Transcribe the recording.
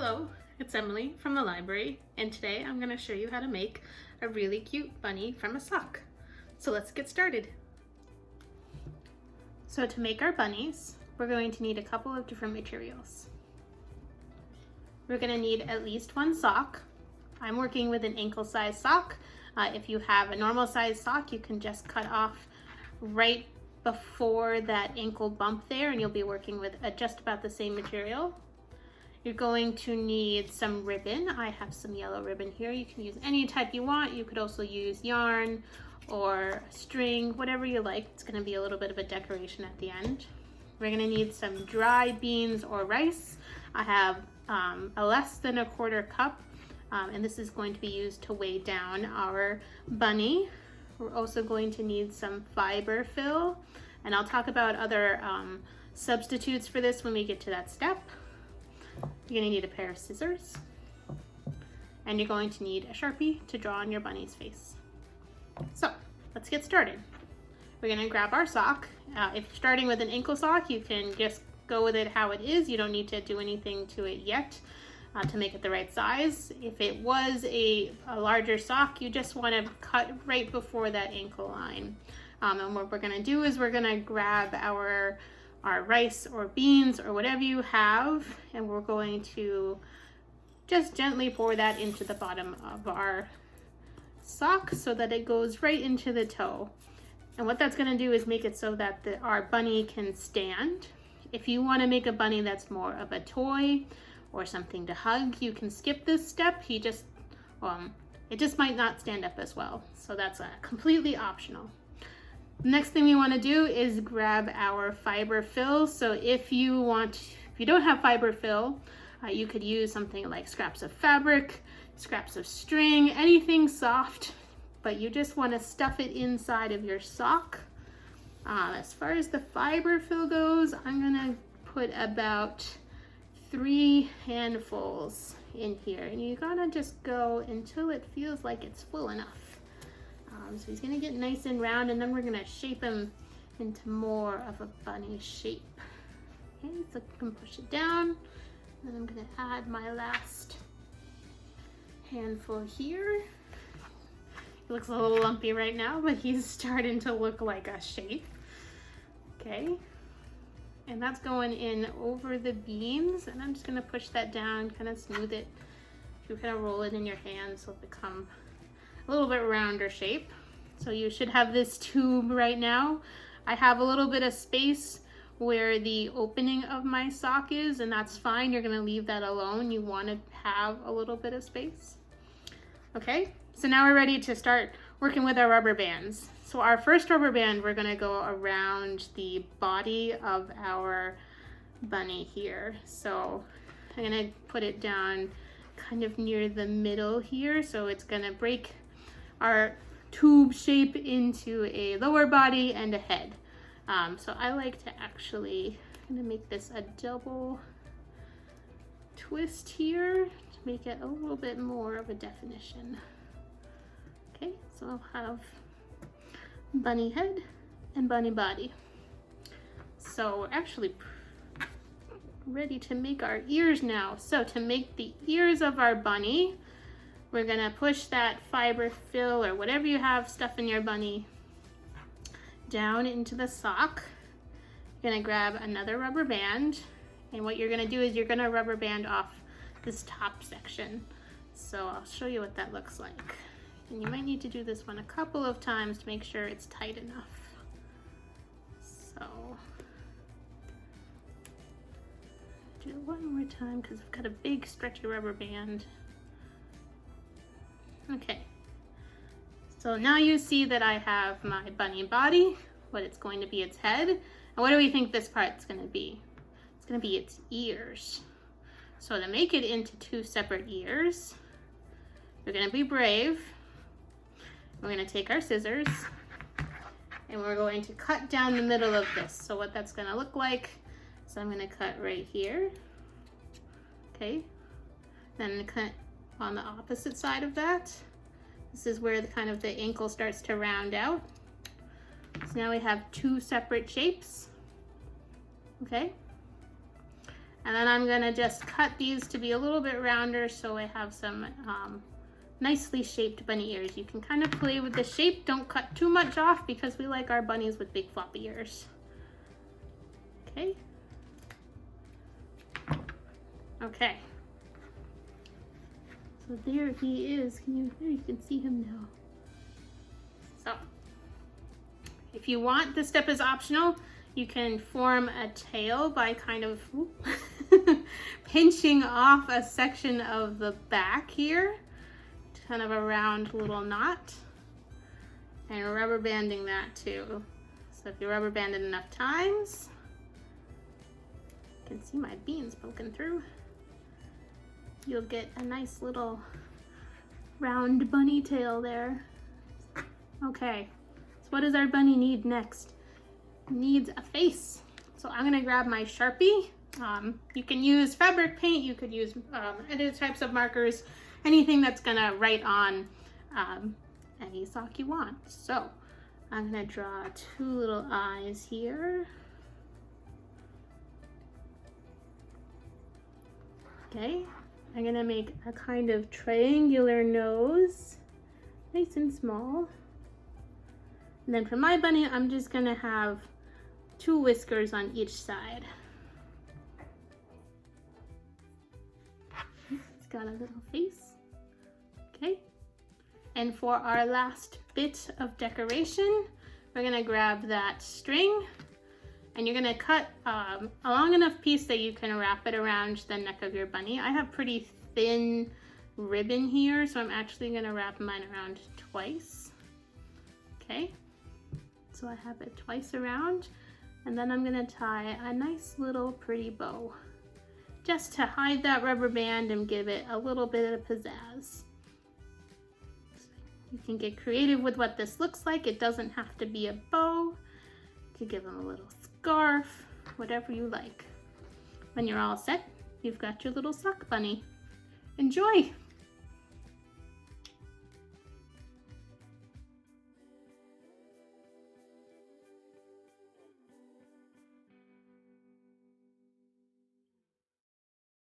Hello, it's Emily from the library, and today I'm going to show you how to make a really cute bunny from a sock. So let's get started. So to make our bunnies, we're going to need a couple of different materials. We're going to need at least one sock. I'm working with an ankle size sock. If you have a normal size sock, you can just cut off right before that ankle bump there, and you'll be working with just about the same material. You're going to need some ribbon. I have some yellow ribbon here. You can use any type you want. You could also use yarn or string, whatever you like. It's going to be a little bit of a decoration at the end. We're going to need some dry beans or rice. I have a less than a quarter cup, and this is going to be used to weigh down our bunny. We're also going to need some Fiberfill, and I'll talk about other substitutes for this when we get to that step. You're going to need a pair of scissors, and you're going to need a Sharpie to draw on your bunny's face. So let's get started. We're going to grab our sock. If you're starting with an ankle sock, you can just go with it how it is. You don't need to do anything to it yet to make it the right size. If it was a larger sock, you just want to cut right before that ankle line. And what we're going to do is we're going to grab our rice or beans or whatever you have, and we're going to just gently pour that into the bottom of our sock so that it goes right into the toe. And what that's going to do is make it so that our bunny can stand. If you want to make a bunny that's more of a toy or something to hug, you can skip this step. It just might not stand up as well, so that's completely optional. The next thing we want to do is grab our Fiberfill. So if you don't have Fiberfill, you could use something like scraps of fabric, scraps of string, anything soft, but you just want to stuff it inside of your sock. As far as the Fiberfill goes, I'm gonna put about 3 handfuls in here, and you gotta just go until it feels like it's full enough. So he's gonna get nice and round, and then we're gonna shape him into more of a bunny shape. Okay, so I can push it down, and I'm gonna add my last handful here. He looks a little lumpy right now, but he's starting to look like a shape. Okay, and that's going in over the beans, and I'm just gonna push that down, kind of smooth it. You kind of roll it in your hand so it'll become a little bit rounder shape. So you should have this tube right now. I have a little bit of space where the opening of my sock is, and that's fine. You're gonna leave that alone. You want to have a little bit of space. Okay, so now we're ready to start working with our rubber bands. So our first rubber band, we're gonna go around the body of our bunny here. So I'm gonna put it down kind of near the middle here, so it's gonna break our tube shape into a lower body and a head. So I like to actually make this a double twist here to make it a little bit more of a definition. Okay, so I'll have bunny head and bunny body. So we're actually ready to make our ears now. So to make the ears of our bunny, we're gonna push that Fiberfill or whatever you have stuffing your bunny down into the sock. You're gonna grab another rubber band, and what you're gonna do is you're gonna rubber band off this top section. So I'll show you what that looks like. And you might need to do this one a couple of times to make sure it's tight enough. So do it one more time because I've got a big stretchy rubber band. Okay, so now you see that I have my bunny body, what it's going to be its head, and what do we think this part's going to be? It's going to be its ears. So to make it into 2 separate ears, we're going to be brave. We're going to take our scissors, and we're going to cut down the middle of this. So what that's going to look like, so I'm going to cut right here, okay, then cut on the opposite side of that. This is where the ankle starts to round out. So now we have 2 separate shapes. Okay, And then I'm gonna just cut these to be a little bit rounder so I have some nicely shaped bunny ears. You can kind of play with the shape. Don't cut too much off because we like our bunnies with big floppy ears. Okay. Okay. So there he is. There you can see him now. So if you want, this step is optional. You can form a tail by kind of pinching off a section of the back here, kind of a round little knot, and rubber banding that too. So if you rubber band it enough times, you can see my beans poking through, you'll get a nice little round bunny tail there. Okay, so what does our bunny need next? Needs a face. So I'm gonna grab my Sharpie. You can use fabric paint, you could use other types of markers, anything that's gonna write on any sock you want. So I'm gonna draw two little eyes here. Okay, I'm gonna make a kind of triangular nose, nice and small. And then for my bunny, I'm just gonna have two whiskers on each side. It's got a little face. Okay. And for our last bit of decoration, we're gonna grab that string and you're gonna cut a long enough piece that you can wrap it around the neck of your bunny. I have pretty thin ribbon here, so I'm actually gonna wrap mine around twice. Okay. So I have it twice around. And then I'm gonna tie a nice little pretty bow just to hide that rubber band and give it a little bit of pizzazz. You can get creative with what this looks like. It doesn't have to be a bow. You could give them a little scarf, whatever you like. When you're all set, you've got your little sock bunny. Enjoy!